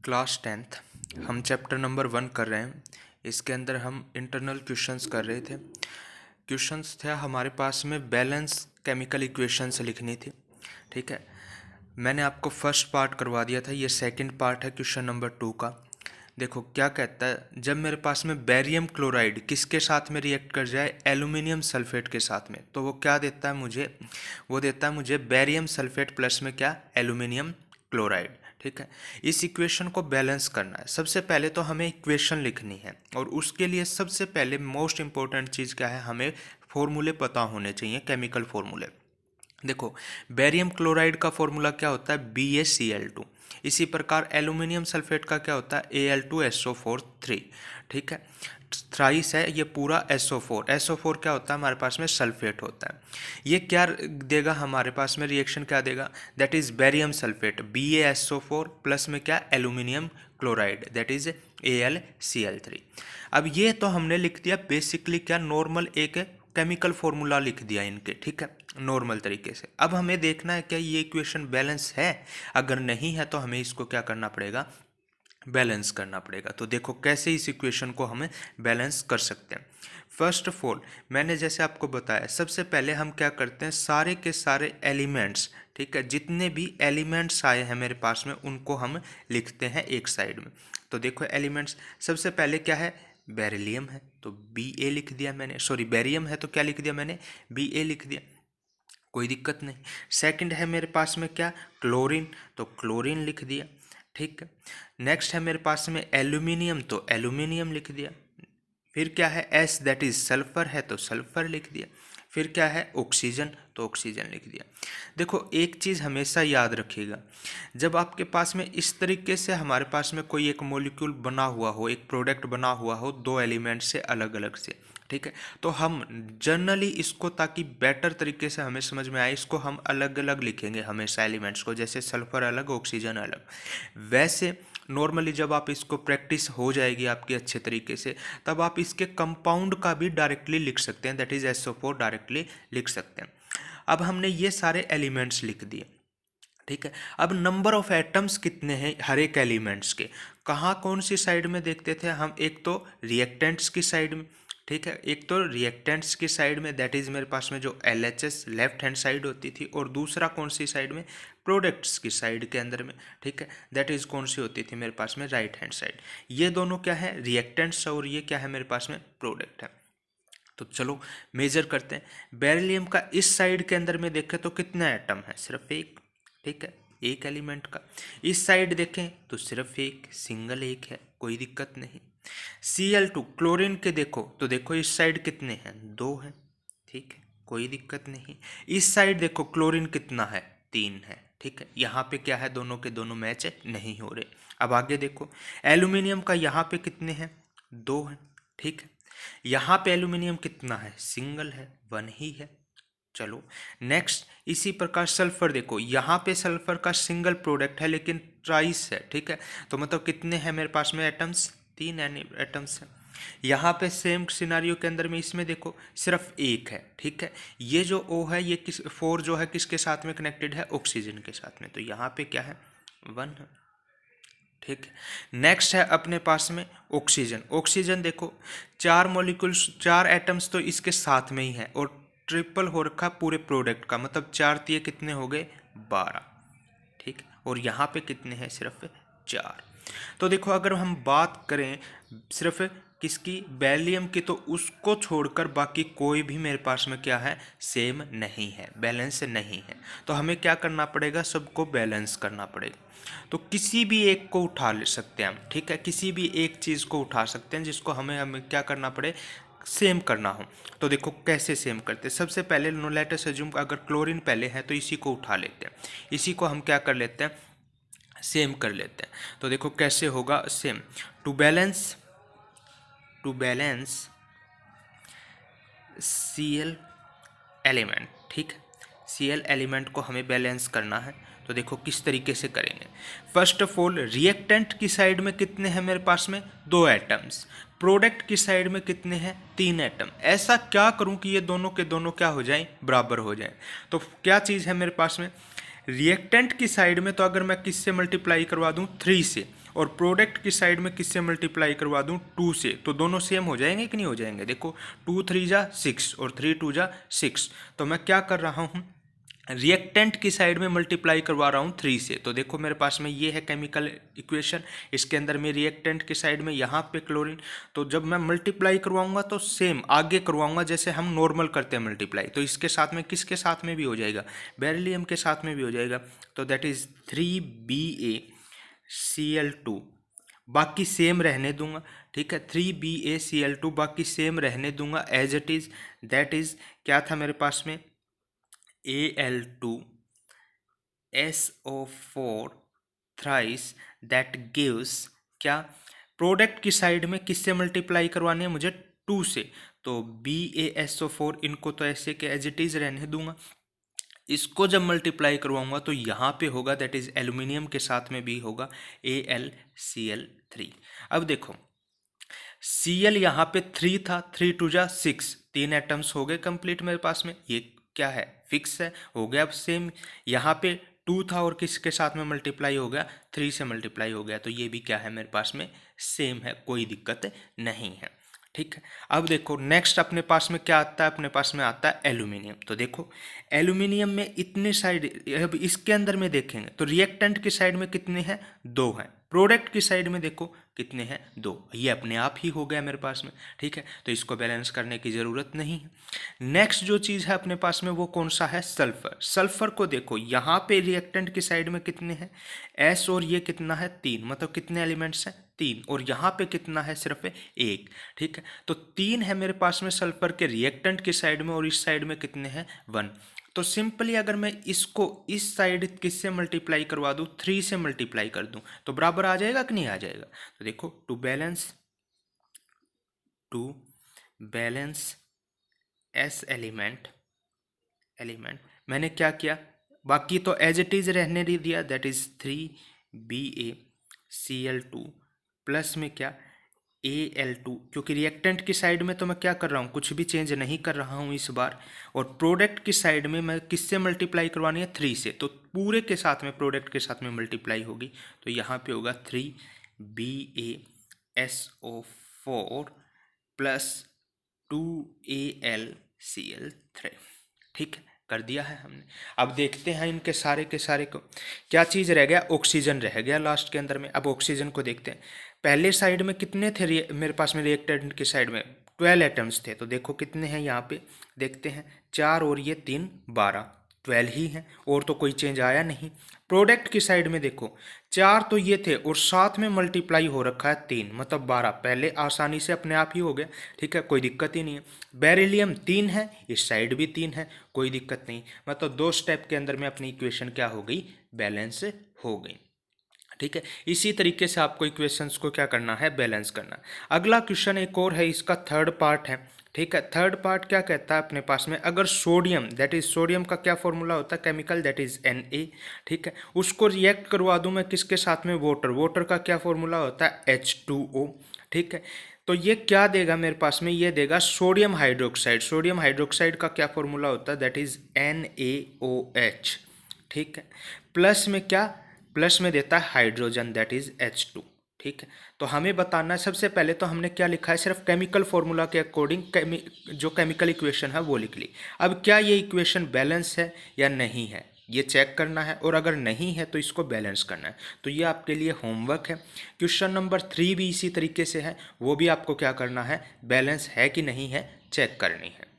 Class 10th हम chapter number 1 कर रहे हैं। इसके अंदर हम इंटरनल क्वेश्चंस कर रहे थे। क्वेश्चंस थे हमारे पास में बैलेंस केमिकल इक्वेशंस लिखनी थी। ठीक है, मैंने आपको फर्स्ट पार्ट करवा दिया था, ये सेकंड पार्ट है क्वेश्चन नंबर 2 का। देखो क्या कहता है, जब मेरे पास में बेरियम क्लोराइड किसके साथ में रिएक्ट कर जाए, एल्यूमिनियम सल्फेट के साथ में, तो वो क्या देता है मुझे, वो देता है मुझे बेरियम सल्फेट प्लस में क्या, एल्यूमिनियम क्लोराइड। ठीक है, इस इक्वेशन को बैलेंस करना है। सबसे पहले तो हमें इक्वेशन लिखनी है और उसके लिए सबसे पहले मोस्ट इंपॉर्टेंट चीज़ क्या है, हमें फॉर्मूले पता होने चाहिए, केमिकल फॉर्मूले। देखो बेरियम क्लोराइड का फॉर्मूला क्या होता है, BaCl2। इसी प्रकार एल्यूमिनियम सल्फेट का क्या होता है, Al2SO4 3। ठीक है, थ्राइस है ये पूरा SO4 क्या होता है हमारे पास में, सल्फेट होता है। ये क्या देगा हमारे पास में, रिएक्शन क्या देगा, that is barium sulphate BaSO4 plus में क्या, aluminium chloride that is AlCl3। अब ये तो हमने लिख दिया बेसिकली क्या, नॉर्मल एक केमिकल फॉर्मूला लिख दिया इनके। ठीक है, नॉर्मल तरीके से। अब हमें देखना है क्या ये इक्वेशन बैलेंस है, अगर नहीं है तो हमें इसको क्या करना पड़ेगा, बैलेंस करना पड़ेगा। तो देखो कैसे इस इक्वेशन को हमें बैलेंस कर सकते हैं। फर्स्ट ऑफ ऑल मैंने जैसे आपको बताया, सबसे पहले हम क्या करते हैं, सारे के सारे एलिमेंट्स, ठीक है, जितने भी एलिमेंट्स आए हैं मेरे पास में उनको हम लिखते हैं एक साइड में। तो देखो एलिमेंट्स, सबसे पहले क्या है, बेरिलियम है तो Ba लिख दिया मैंने, सॉरी बेरियम है तो क्या लिख दिया मैंने, Ba लिख दिया, कोई दिक्कत नहीं। सेकंड है मेरे पास में क्या, क्लोरीन, तो क्लोरीन लिख दिया। ठीक है, नेक्स्ट है मेरे पास में एल्यूमिनियम, तो एल्यूमिनियम लिख दिया। फिर क्या है, S दैट इज सल्फर है तो सल्फर लिख दिया। फिर क्या है, ऑक्सीजन, तो ऑक्सीजन लिख दिया। देखो एक चीज़ हमेशा याद रखिएगा, जब आपके पास में इस तरीके से हमारे पास में कोई एक मॉलिक्यूल बना हुआ हो, एक प्रोडक्ट बना हुआ हो दो एलिमेंट से अलग अलग से, ठीक है, तो हम जनरली इसको, ताकि बेटर तरीके से हमें समझ में आए, इसको हम अलग अलग लिखेंगे हमेशा एलिमेंट्स को, जैसे सल्फर अलग ऑक्सीजन अलग। वैसे नॉर्मली जब आप इसको प्रैक्टिस हो जाएगी आपकी अच्छे तरीके से, तब आप इसके कंपाउंड का भी डायरेक्टली लिख सकते हैं, दैट इज SO4 डायरेक्टली लिख सकते हैं। अब हमने ये सारे एलिमेंट्स लिख दिए। ठीक है, अब नंबर ऑफ एटम्स कितने हैं हर एक एलिमेंट्स के, कहाँ कौन सी साइड में देखते थे हम, एक तो रिएक्टेंट्स की साइड में, ठीक है, एक तो रिएक्टेंट्स की साइड में, दैट इज मेरे पास में जो LHS लेफ्ट हैंड साइड होती थी, और दूसरा कौन सी साइड में, प्रोडक्ट्स की साइड के अंदर में। ठीक है, दैट इज कौन सी होती थी मेरे पास में, राइट हैंड साइड। ये दोनों क्या है, रिएक्टेंट्स, और ये क्या है मेरे पास में, प्रोडक्ट है। तो चलो मेजर करते हैं। बेरिलियम का इस साइड के अंदर में देखें तो कितने एटम है, सिर्फ एक। ठीक है, एक एलिमेंट का। इस साइड देखें तो सिर्फ एक, सिंगल एक है, कोई दिक्कत नहीं। Cl2 क्लोरीन के देखो तो देखो इस साइड कितने हैं, दो हैं, ठीक है, कोई दिक्कत नहीं। इस साइड देखो क्लोरीन कितना है, तीन है। ठीक है, यहाँ पे क्या है, दोनों के दोनों मैच नहीं हो रहे। अब आगे देखो, एल्यूमिनियम का यहाँ पे कितने हैं, दो हैं। ठीक है, यहाँ पे एल्यूमिनियम कितना है, सिंगल है, वन ही है। चलो नेक्स्ट, इसी प्रकार सल्फर देखो, यहाँ पे सल्फर का सिंगल प्रोडक्ट है लेकिन ट्राइस है। ठीक है, तो मतलब कितने हैं मेरे पास में एटम्स, तीन एटम्स हैं। यहाँ पे सेम सिनारियो के अंदर में इसमें देखो सिर्फ एक है। ठीक है, ये जो O है ये किस, 4 जो है किसके साथ में कनेक्टेड है, ऑक्सीजन के साथ में, तो यहाँ पे क्या है, 1 है। ठीक है, नेक्स्ट है अपने पास में ऑक्सीजन। ऑक्सीजन देखो 4 मॉलिक्यूल्स, 4 एटम्स तो इसके साथ में ही है, और ट्रिपल हो रखा पूरे प्रोडक्ट का, मतलब 4 तिये कितने हो गए, 12। ठीक है, और यहाँ पे कितने हैं, सिर्फ 4। तो देखो अगर हम बात करें सिर्फ किसकी, बेरिलियम की, तो उसको छोड़कर बाकी कोई भी मेरे पास में क्या है, सेम नहीं है, बैलेंस नहीं है। तो हमें क्या करना पड़ेगा, सबको बैलेंस करना पड़ेगा। तो किसी भी एक को उठा ले सकते हैं हम। ठीक है, किसी भी एक चीज़ को उठा सकते हैं जिसको हमें क्या करना पड़े, सेम करना हो। तो देखो कैसे सेम करते हैं, सबसे पहले लेट अस अज्यूम अगर क्लोरीन पहले है तो इसी को उठा लेते हैं, इसी को हम क्या कर लेते हैं, सेम कर लेते हैं। तो देखो कैसे होगा same, to balance Cl element. ठीक है, Cl एलिमेंट को हमें बैलेंस करना है, तो देखो किस तरीके से करेंगे। फर्स्ट ऑफ ऑल रिएक्टेंट की साइड में कितने हैं मेरे पास में, 2 एटम्स, प्रोडक्ट की साइड में कितने हैं, 3 एटम। ऐसा क्या करूं कि ये दोनों के दोनों क्या हो जाएं, बराबर हो जाएं। तो क्या चीज़ है मेरे पास में, रिएक्टेंट की साइड में तो अगर मैं किससे मल्टीप्लाई करवा दूं 3 से, और प्रोडक्ट की साइड में किससे मल्टीप्लाई करवा दूं 2 से, तो दोनों सेम हो जाएंगे कि नहीं हो जाएंगे। देखो 2 3 जा 6 और 3 2 जा 6, तो मैं क्या कर रहा हूं, रिएक्टेंट की साइड में मल्टीप्लाई करवा रहा हूँ 3 से। तो देखो मेरे पास में ये है केमिकल इक्वेशन, इसके अंदर में रिएक्टेंट की साइड में यहाँ पे क्लोरीन, तो जब मैं मल्टीप्लाई करवाऊंगा तो सेम आगे करवाऊंगा जैसे हम नॉर्मल करते हैं मल्टीप्लाई, तो इसके साथ में किसके साथ में भी हो जाएगा, बेरिलियम के साथ में भी हो जाएगा। तो दैट इज 3BaCl2, बाकी सेम रहने दूंगा, ठीक है, 3BaCl2 बाकी सेम रहने दूंगा as it is. That is क्या था मेरे पास में, Al2SO4 थ्राइस, दैट गिव्स क्या, प्रोडक्ट की साइड में किससे मल्टीप्लाई करवानी है मुझे 2 से, तो BaSO4 इनको तो ऐसे के एज इट इज रहने दूंगा। इसको जब मल्टीप्लाई करवाऊंगा तो यहाँ पे होगा दैट इज एल्यूमिनियम के साथ में भी होगा AlCl3। अब देखो Cl यहाँ पे 3 था, 3 2 जा 6, 3 एटम्स हो गए कंप्लीट मेरे पास में, ये क्या है फिक्स है, हो गया। अब सेम यहाँ पे 2 था और किसके साथ में मल्टीप्लाई हो गया, 3 से मल्टीप्लाई हो गया, तो ये भी क्या है मेरे पास में सेम है, कोई दिक्कत नहीं है, ठीक है। अब देखो नेक्स्ट अपने पास में क्या आता है, अपने पास में आता है एल्यूमिनियम। तो देखो एल्यूमिनियम में इतने साइड, अब इसके अंदर में देखेंगे तो रिएक्टेंट की साइड में कितने हैं, 2 हैं, प्रोडक्ट की साइड में देखो कितने हैं, 2, ये अपने आप ही हो गया मेरे पास में, ठीक है, तो इसको बैलेंस करने की ज़रूरत नहीं है। नेक्स्ट जो चीज़ है अपने पास में वो कौन सा है, सल्फर। सल्फर को देखो यहाँ पे रिएक्टेंट की साइड में कितने हैं, S, और ये कितना है 3, मतलब कितने एलिमेंट्स हैं 3, और यहाँ पे कितना है सिर्फ 1, ठीक है, तो 3 है मेरे पास में सल्फर के रिएक्टेंट की साइड में, और इस साइड में कितने हैं 1। तो सिंपली अगर मैं इसको इस साइड किससे मल्टीप्लाई करवा दूँ, 3 से मल्टीप्लाई कर दूँ, तो बराबर आ जाएगा कि नहीं आ जाएगा। तो देखो टू बैलेंस S एलिमेंट मैंने क्या किया, बाकी तो एज इट इज रहने दे दिया, दैट इज 3BaCl2 प्लस में क्या Al2, क्योंकि रिएक्टेंट की साइड में तो मैं क्या कर रहा हूँ, कुछ भी चेंज नहीं कर रहा हूँ इस बार, और प्रोडक्ट की साइड में मैं किससे मल्टीप्लाई करवानी है 3 से, तो पूरे के साथ में प्रोडक्ट के साथ में मल्टीप्लाई होगी, तो यहाँ पे होगा 3BaSO4 प्लस 2AlCl3, ठीक है, कर दिया है हमने। अब देखते हैं इनके सारे के सारे को, क्या चीज़ रह गया, ऑक्सीजन रह गया लास्ट के अंदर में। अब ऑक्सीजन को देखते हैं, पहले साइड में कितने थे मेरे पास में, रिएक्टेंट की साइड में 12 एटम्स थे, तो देखो कितने हैं यहाँ पे, देखते हैं 4 और ये 3 12, 12 ही हैं, और तो कोई चेंज आया नहीं। प्रोडक्ट की साइड में देखो 4 तो ये थे और साथ में मल्टीप्लाई हो रखा है 3, मतलब 12, पहले आसानी से अपने आप ही हो गया, ठीक है, कोई दिक्कत ही नहीं है। बेरिलियम 3 है, इस साइड भी 3 है, कोई दिक्कत नहीं, मतलब 2 स्टेप के अंदर में अपनी इक्वेशन क्या हो गई, बैलेंस हो गई, ठीक है। इसी तरीके से आपको इक्वेशंस को क्या करना है, बैलेंस करना। अगला क्वेश्चन एक और है, इसका थर्ड पार्ट है, ठीक है। थर्ड पार्ट क्या कहता है अपने पास में, अगर सोडियम, दैट इज सोडियम का क्या फॉर्मूला होता है केमिकल, दैट इज Na, ठीक है, उसको रिएक्ट करवा दूं मैं किसके साथ में, वाटर का क्या फॉर्मूला होता है H2O, ठीक है, तो ये क्या देगा मेरे पास में, ये देगा सोडियम हाइड्रोक्साइड का क्या फॉर्मूला होता है, दैट इज NaOH, ठीक है, प्लस में क्या, प्लस में देता है हाइड्रोजन, दैट इज H2, ठीक है। तो हमें बताना है, सबसे पहले तो हमने क्या लिखा है, सिर्फ केमिकल फॉर्मूला के अकॉर्डिंग जो केमिकल इक्वेशन है वो लिख ली। अब क्या ये इक्वेशन बैलेंस है या नहीं है, ये चेक करना है, और अगर नहीं है तो इसको बैलेंस करना है। तो ये आपके लिए होमवर्क है। क्वेश्चन नंबर 3 भी इसी तरीके से है, वो भी आपको क्या करना है, बैलेंस है कि नहीं है चेक करनी है।